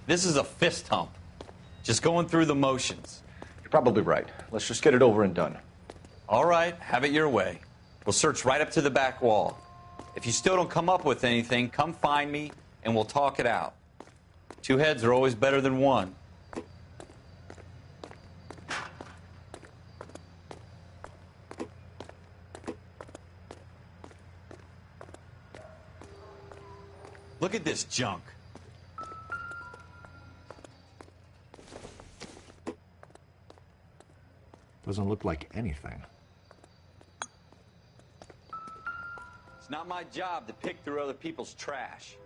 This is a fist hump. Just going through the motions. You're probably right. Let's just get it over and done. All right, have it your way. We'll search right up to the back wall. If you still don't come up with anything, come find me and we'll talk it out. Two heads are always better than one. Look at this junk. Doesn't look like anything. It's not my job to pick through other people's trash.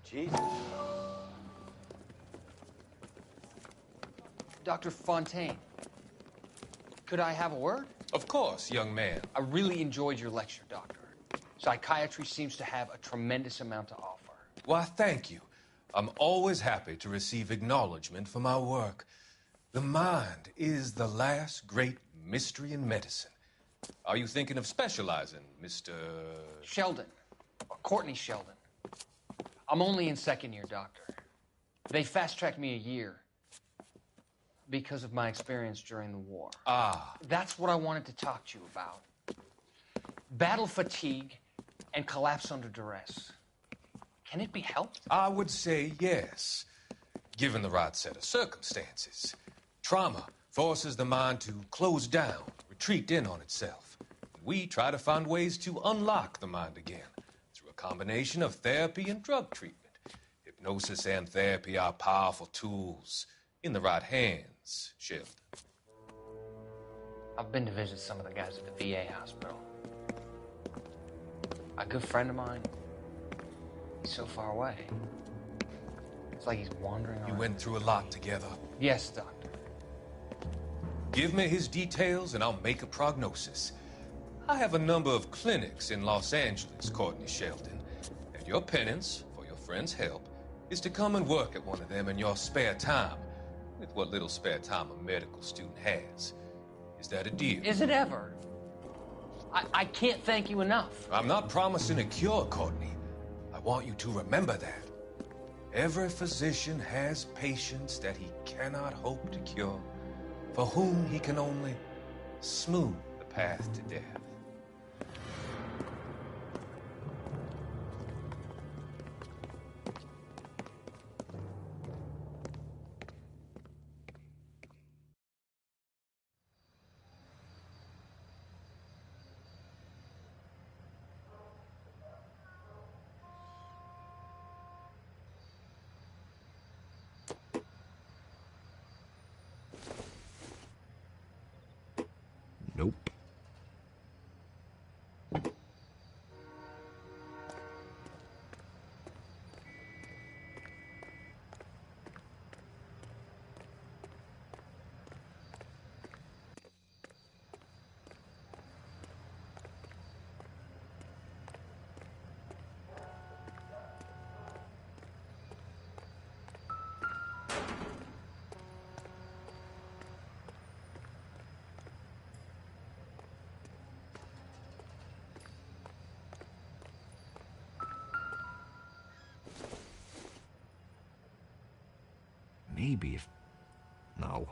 Jesus. Dr. Fontaine, could I have a word? Of course, young man. I really enjoyed your lecture, Doctor. Psychiatry seems to have a tremendous amount to offer. Why, thank you. I'm always happy to receive acknowledgement for my work. The mind is the last great mystery in medicine. Are you thinking of specializing, Mr. Sheldon, or Courtney Sheldon. I'm only in second year, Doctor. They fast-tracked me a year because of my experience during the war. Ah. That's what I wanted to talk to you about. Battle fatigue and collapse under duress. Can it be helped? I would say yes, given the right set of circumstances. Trauma forces the mind to close down, retreat in on itself. We try to find ways to unlock the mind again through a combination of therapy and drug treatment. Hypnosis and therapy are powerful tools in the right hands, Sheldon. I've been to visit some of the guys at the VA hospital. A good friend of mine, he's so far away. It's like he's wandering around. You went through a lot together. Yes, Doctor. Give me his details and I'll make a prognosis. I have a number of clinics in Los Angeles, Courtney Sheldon, and your penance for your friend's help is to come and work at one of them in your spare time, with what little spare time a medical student has. Is that a deal? Is it ever? I can't thank you enough. I'm not promising a cure, Courtney. I want you to remember that. Every physician has patients that he cannot hope to cure, for whom he can only smooth the path to death. Nope. Maybe if... No.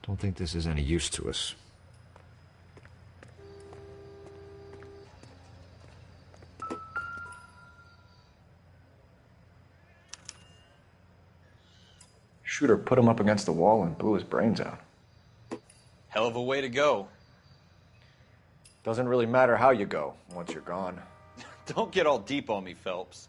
Don't think this is any use to us. Shooter put him up against the wall and blew his brains out. Hell of a way to go. Doesn't really matter how you go once you're gone. Don't get all deep on me, Phelps.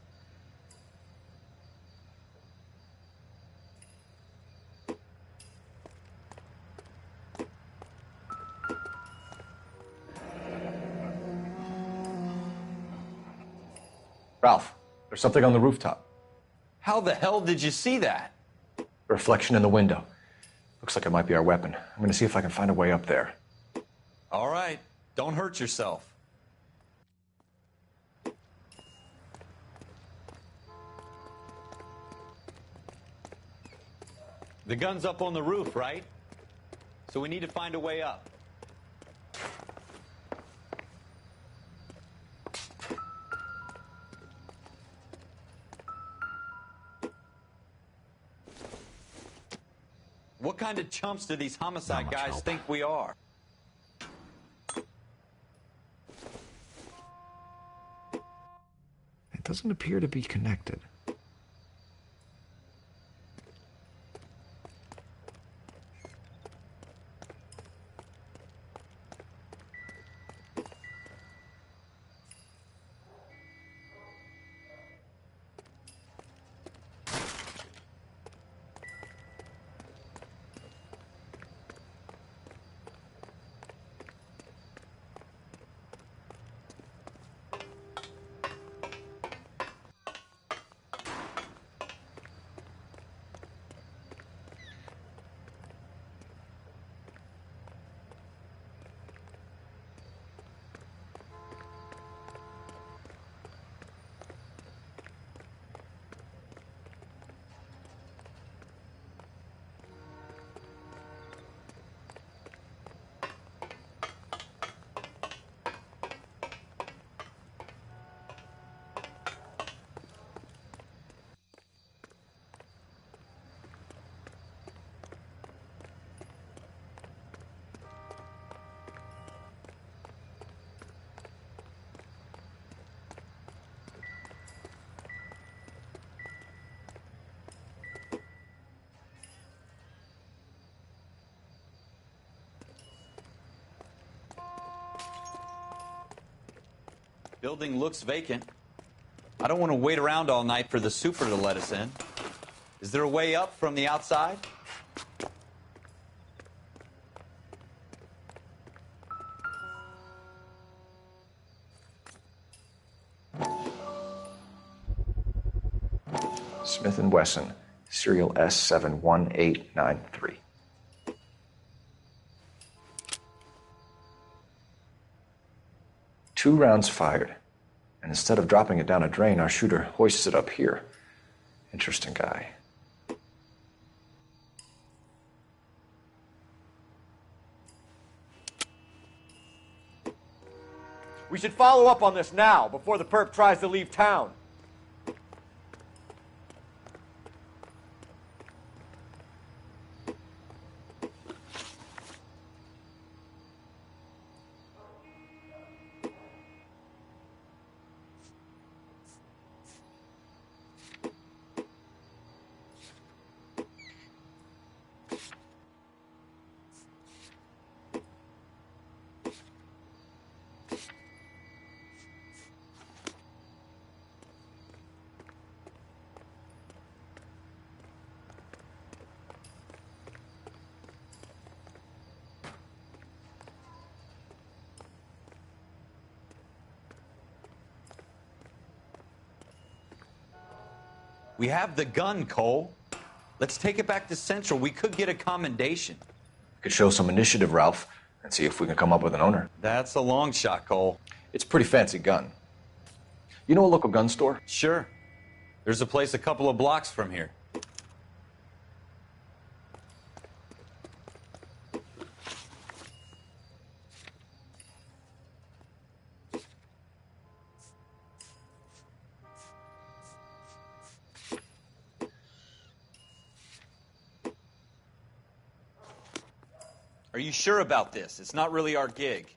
Ralph, there's something on the rooftop. How the hell did you see that? A reflection in the window. Looks like it might be our weapon. I'm gonna see if I can find a way up there. All right, don't hurt yourself. The gun's up on the roof, right? So we need to find a way up. What kind of chumps do these homicide Not much guys help. think we are? It doesn't appear to be connected. Building looks vacant. I don't want to wait around all night for the super to let us in. Is there a way up from the outside? Smith & Wesson, serial S71893. Two rounds fired, and instead of dropping it down a drain, our shooter hoists it up here. Interesting guy. We should follow up on this now, before the perp tries to leave town. We have the gun, Cole. Let's take it back to Central. We could get a commendation. We could show some initiative, Ralph, and see if we can come up with an owner. That's a long shot, Cole. It's a pretty fancy gun. You know a local gun store? Sure. There's a place a couple of blocks from here. Are you sure about this? It's not really our gig.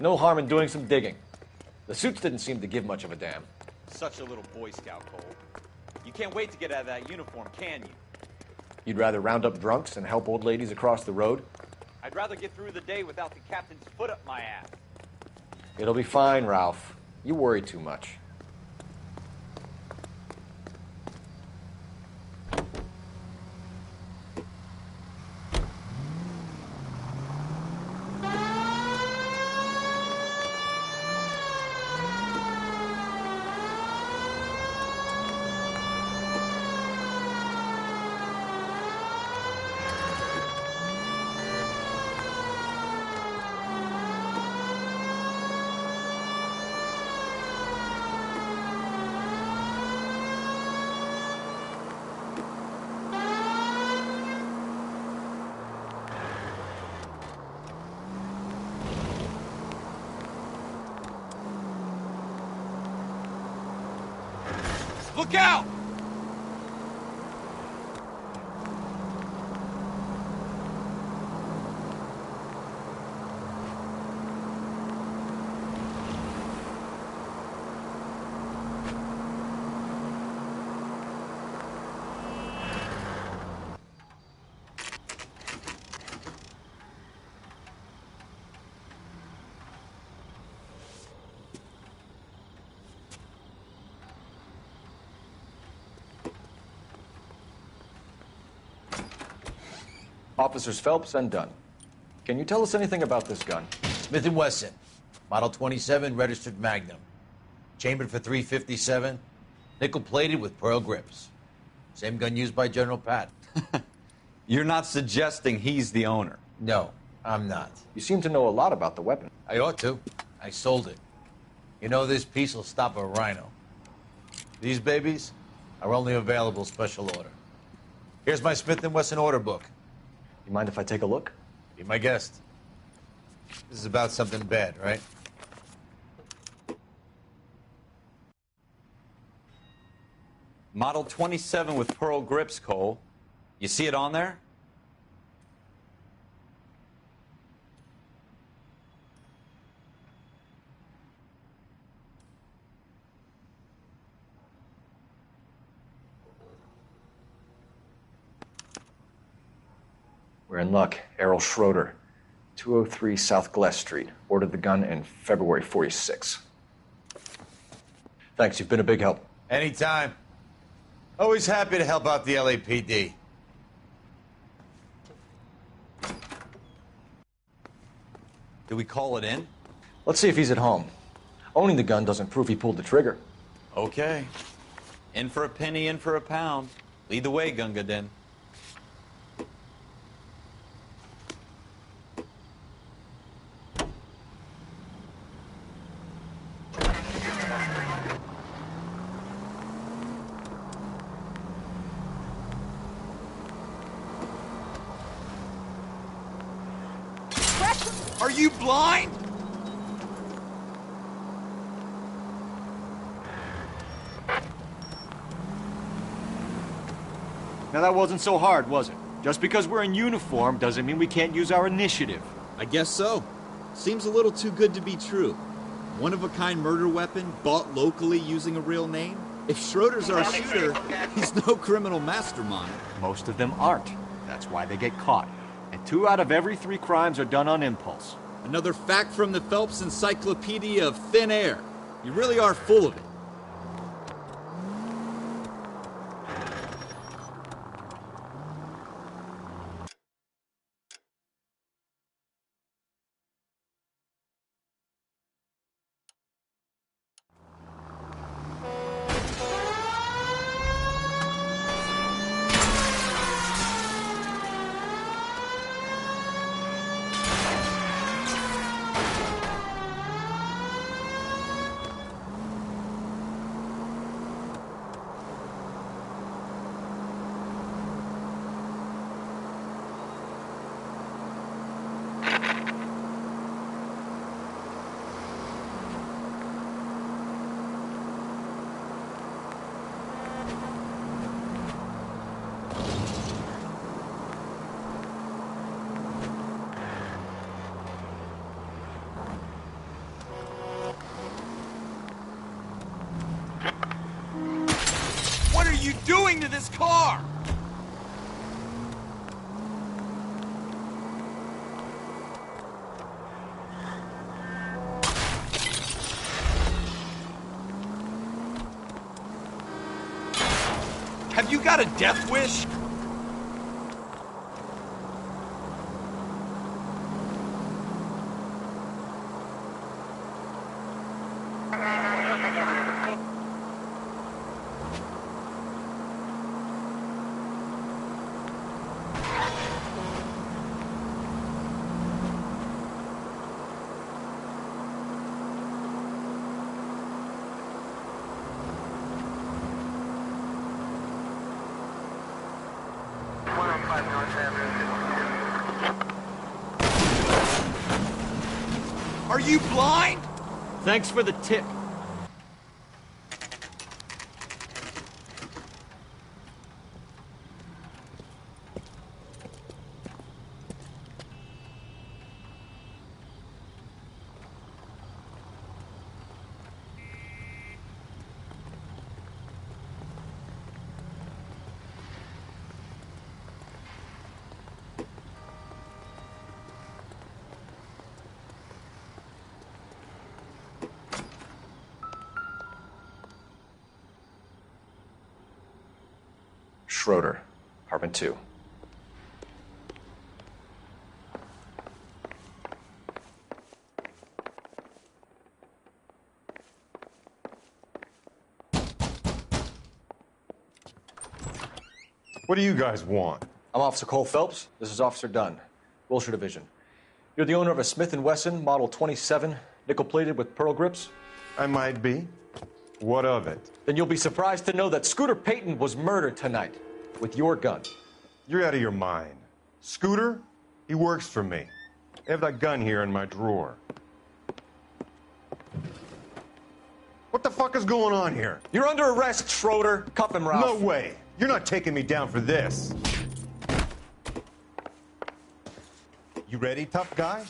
No harm in doing some digging. The suits didn't seem to give much of a damn. Such a little Boy Scout, Cole. You can't wait to get out of that uniform, can you? You'd rather round up drunks and help old ladies across the road? I'd rather get through the day without the captain's foot up my ass. It'll be fine, Ralph. You worry too much. Look out! Officers Phelps and Dunn. Can you tell us anything about this gun? Smith & Wesson, Model 27, registered Magnum. Chambered for .357, nickel-plated with pearl grips. Same gun used by General Patton. You're not suggesting he's the owner? No, I'm not. You seem to know a lot about the weapon. I ought to. I sold it. You know, this piece will stop a rhino. These babies are only available special order. Here's my Smith & Wesson order book. You mind if I take a look? Be my guest. This is about something bad, right? Model 27 with pearl grips, Cole. You see it on there? We're in luck. Errol Schroeder, 203 South Glass Street. Ordered the gun in February '46. Thanks, you've been a big help. Anytime. Always happy to help out the LAPD. Do we call it in? Let's see if he's at home. Owning the gun doesn't prove he pulled the trigger. Okay. In for a penny, in for a pound. Lead the way, Gunga Din. Are you blind? Now that wasn't so hard, was it? Just because we're in uniform doesn't mean we can't use our initiative. I guess so. Seems a little too good to be true. One-of-a-kind murder weapon bought locally using a real name? If Schroeder's our shooter, he's no criminal mastermind. Most of them aren't. That's why they get caught. And 2 out of every 3 crimes are done on impulse. Another fact from the Phelps Encyclopedia of Thin Air. You really are full of it. What are you doing to this car? You got a death wish? Are you blind? Thanks for the tip. Schroeder, apartment 2. What do you guys want? I'm Officer Cole Phelps. This is Officer Dunn, Wilshire Division. You're the owner of a Smith & Wesson Model 27, nickel-plated with pearl grips? I might be. What of it? Then you'll be surprised to know that Scooter Payton was murdered tonight with your gun. You're out of your mind. Scooter? He works for me. I have that gun here in my drawer. What the fuck is going on here? You're under arrest, Schroeder. Cuff him, Ralph. No way. You're not taking me down for this. You ready, tough guy?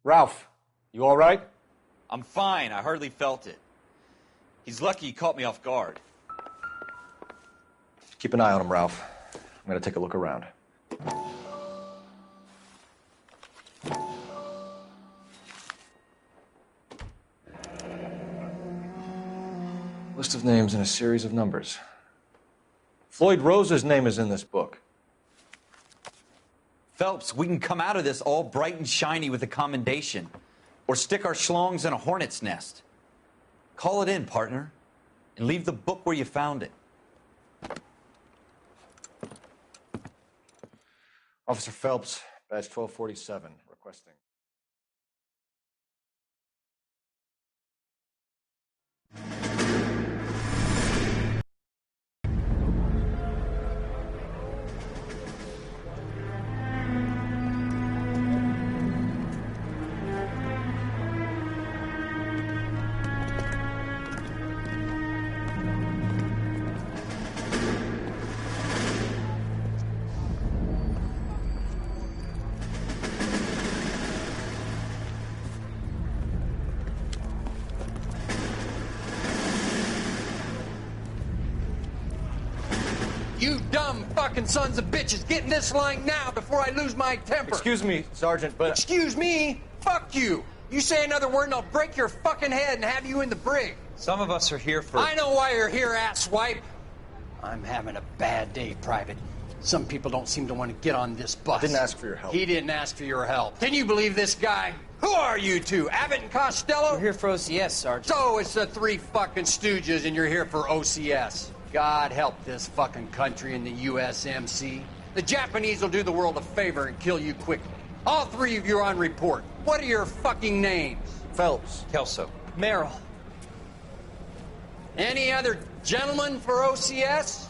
Ralph, you all right? I'm fine. I hardly felt it. He's lucky he caught me off guard. Keep an eye on him, Ralph. I'm going to take a look around. List of names and a series of numbers. Floyd Rose's name is in this book. Phelps, we can come out of this all bright and shiny with a commendation. Or stick our schlongs in a hornet's nest. Call it in, partner. And leave the book where you found it. Officer Phelps, badge 1247, requesting. You dumb fucking sons of bitches, get in this line now before I lose my temper. Excuse me, Sergeant, but... Excuse me? Fuck you. You say another word and I'll break your fucking head and have you in the brig. Some of us are here for... I know why you're here, asswipe. I'm having a bad day, Private. Some people don't seem to want to get on this bus. I didn't ask for your help. He didn't ask for your help. Can you believe this guy? Who are you two? Abbott and Costello? We're here for OCS, Sergeant. So it's the three fucking stooges and you're here for OCS. God help this fucking country and the USMC. The Japanese will do the world a favor and kill you quickly. All three of you are on report. What are your fucking names? Phelps. Kelso. Merrill. Any other gentlemen for OCS?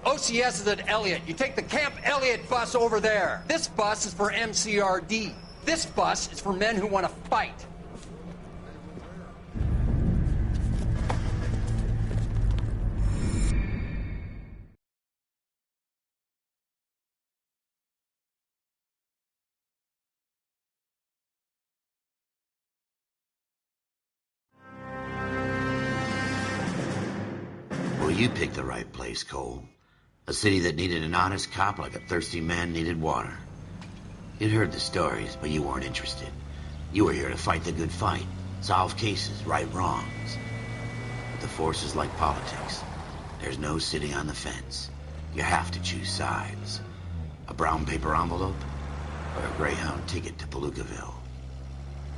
OCS is at Elliott. You take the Camp Elliott bus over there. This bus is for MCRD. This bus is for men who want to fight. Will You picked the right place, Cole. A city that needed an honest cop like a thirsty man needed water. You'd heard the stories, but you weren't interested. You were here to fight the good fight, solve cases, right wrongs. But the force is like politics. There's no sitting on the fence. You have to choose sides. A brown paper envelope or a Greyhound ticket to Palookaville.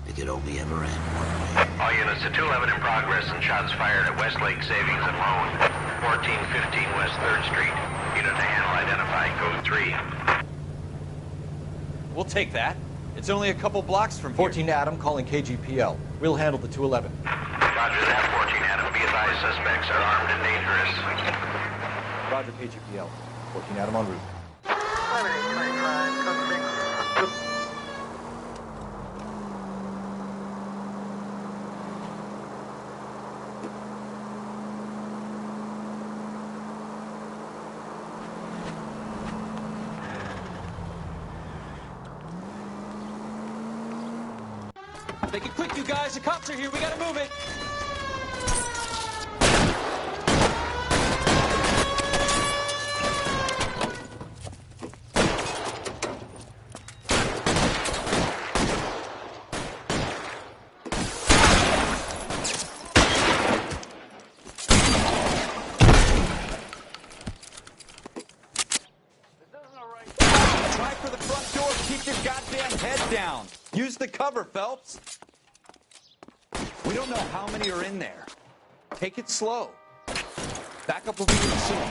It could only ever end one way. All units to 211 in progress and shots fired at Westlake Savings and Loan, 1415 West 3rd Street. Unit to handle identified, code 3. We'll take that. It's only a couple blocks from 14 Adam calling KGPL. We'll handle the 211. Roger that, 14 Adam. Be advised, suspects are armed and dangerous. Roger, KGPL. 14 Adam en route. Make it quick, you guys. The cops are here. We gotta move it. Try for the front door. Keep your goddamn head down. Use the cover, Phelps. We don't know how many are in there. Take it slow. Backup will be here soon.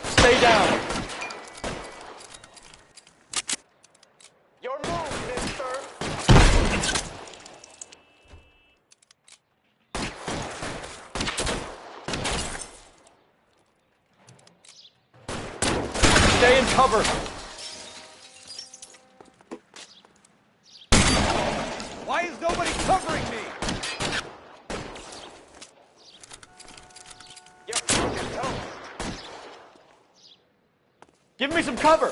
Stay down. Your move, mister. Stay in cover. Why is nobody covering me? You're fucking toast. Give me some cover.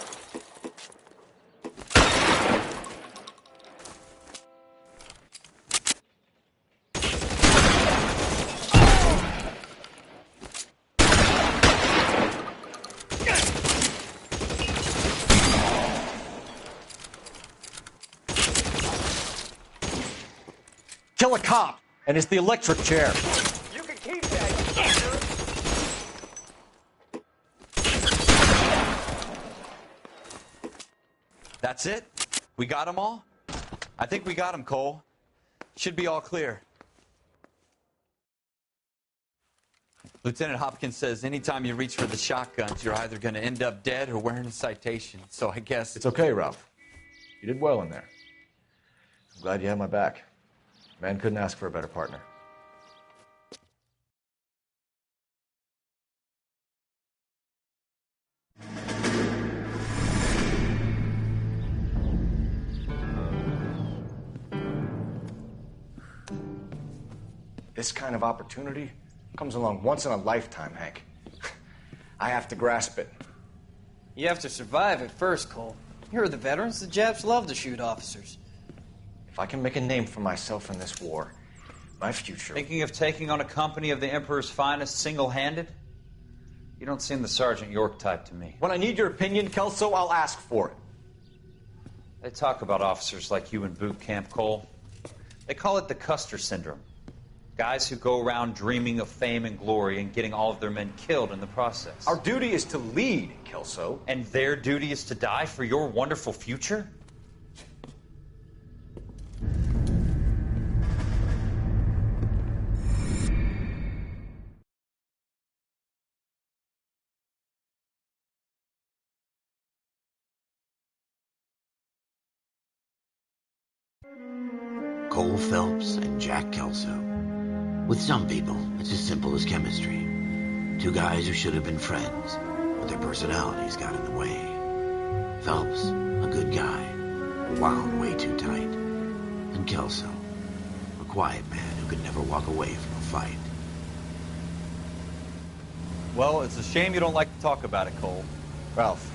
Kill a cop, and it's the electric chair. You can keep that, That's it? We got them all? I think we got them, Cole. Should be all clear. Lieutenant Hopkins says anytime you reach for the shotguns, you're either going to end up dead or wearing a citation. So I guess... It's okay, Ralph. You did well in there. I'm glad you had my back. Man couldn't ask for a better partner. This kind of opportunity comes along once in a lifetime, Hank. I have to grasp it. You have to survive it first, Cole. Here are the veterans. The Japs love to shoot officers. If I can make a name for myself in this war, my future... Thinking of taking on a company of the Emperor's finest single-handed? You don't seem the Sergeant York type to me. When I need your opinion, Kelso, I'll ask for it. They talk about officers like you in boot camp, Cole. They call it the Custer syndrome. Guys who go around dreaming of fame and glory and getting all of their men killed in the process. Our duty is to lead, Kelso. And their duty is to die for your wonderful future? Cole Phelps and Jack Kelso. With some people, it's as simple as chemistry. Two guys who should have been friends, but their personalities got in the way. Phelps, a good guy, wound way too tight. And Kelso, a quiet man who could never walk away from a fight. Well, it's a shame you don't like to talk about it, Cole. Ralph,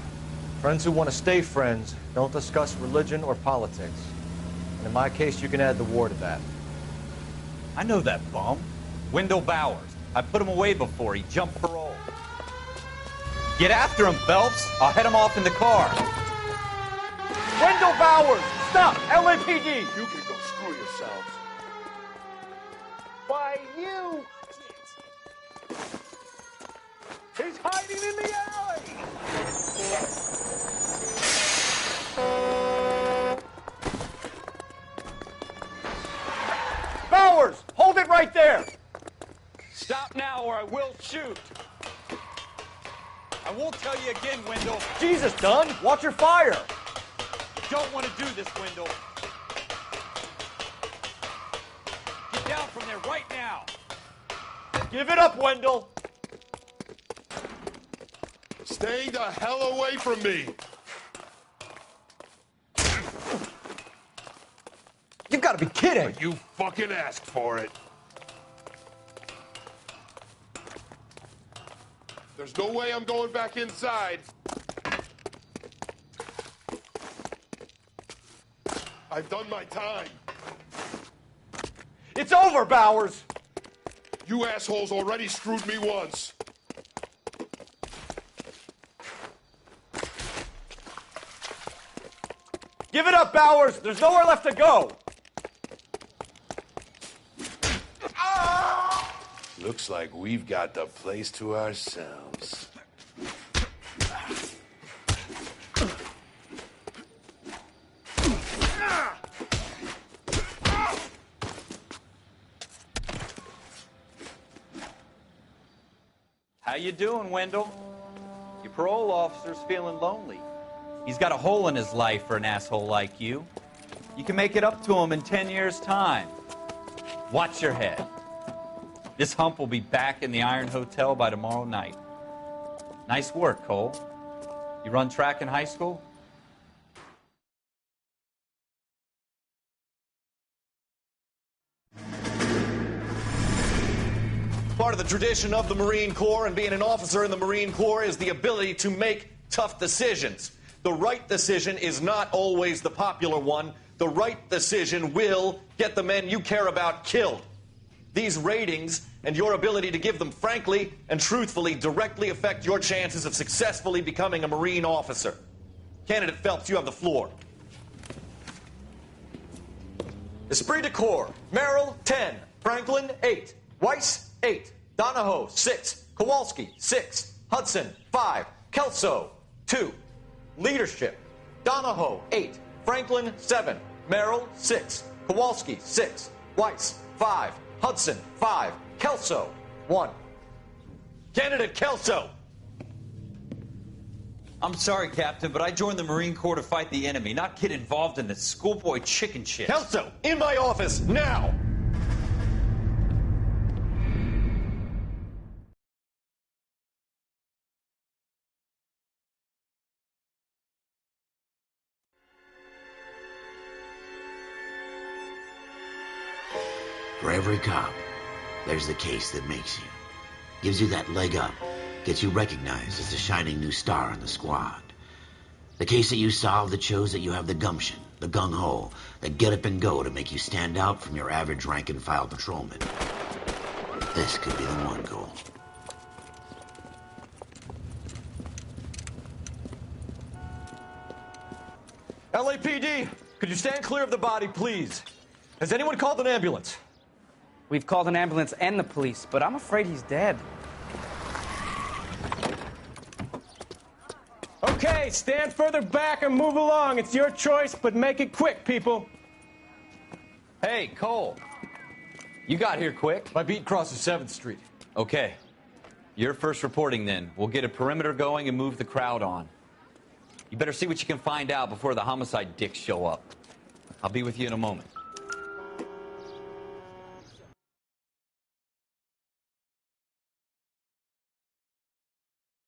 friends who want to stay friends don't discuss religion or politics. And in my case, you can add the war to that. I know that bum. Wendell Bowers. I put him away before. He jumped parole. Get after him, Phelps. I'll head him off in the car. Wendell Bowers! Stop! LAPD! You can go screw yourselves. Why, you... He's hiding in the alley! Bowers! Hold it right there! Stop now or I will shoot. I won't tell you again, Wendell. Jesus, Dunn! Watch your fire! Don't want to do this, Wendell. Get down from there right now. Give it up, Wendell! Stay the hell away from me! You've got to be kidding! You fucking asked for it. There's no way I'm going back inside. I've done my time. It's over, Bowers! You assholes already screwed me once. Give it up, Bowers! There's nowhere left to go! Looks like we've got the place to ourselves. How you doing, Wendell? Your parole officer's feeling lonely. He's got a hole in his life for an asshole like you. You can make it up to him in 10 years' time. Watch your head. This hump will be back in the Iron Hotel by tomorrow night. Nice work, Cole. You run track in high school? Part of the tradition of the Marine Corps and being an officer in the Marine Corps is the ability to make tough decisions. The right decision is not always the popular one. The right decision will get the men you care about killed. These ratings and your ability to give them frankly and truthfully directly affect your chances of successfully becoming a Marine officer. Candidate Phelps, you have the floor. Esprit de Corps, Merrill, 10. Franklin, 8. Weiss, 8. Donahoe, 6. Kowalski, 6. Hudson, 5. Kelso, 2. Leadership, Donahoe, 8. Franklin, 7. Merrill, 6. Kowalski, 6. Weiss, 5. Hudson, 5. Kelso, 1. Candidate Kelso. I'm sorry, Captain, but I joined the Marine Corps to fight the enemy, not get involved in this schoolboy chicken shit. Kelso, in my office, now! For every cop, there's the case that makes you. Gives you that leg up. Gets you recognized as the shining new star in the squad. The case that you solve that shows that you have the gumption, the gung-ho, the get up and go to make you stand out from your average rank-and-file patrolman. This could be the one, Cole. LAPD, could you stand clear of the body, please? Has anyone called an ambulance? We've called an ambulance and the police, but I'm afraid he's dead. Okay, stand further back and move along. It's your choice, but make it quick, people. Hey, Cole. You got here quick. My beat crosses 7th Street. Okay. You're first reporting then. We'll get a perimeter going and move the crowd on. You better see what you can find out before the homicide dicks show up. I'll be with you in a moment.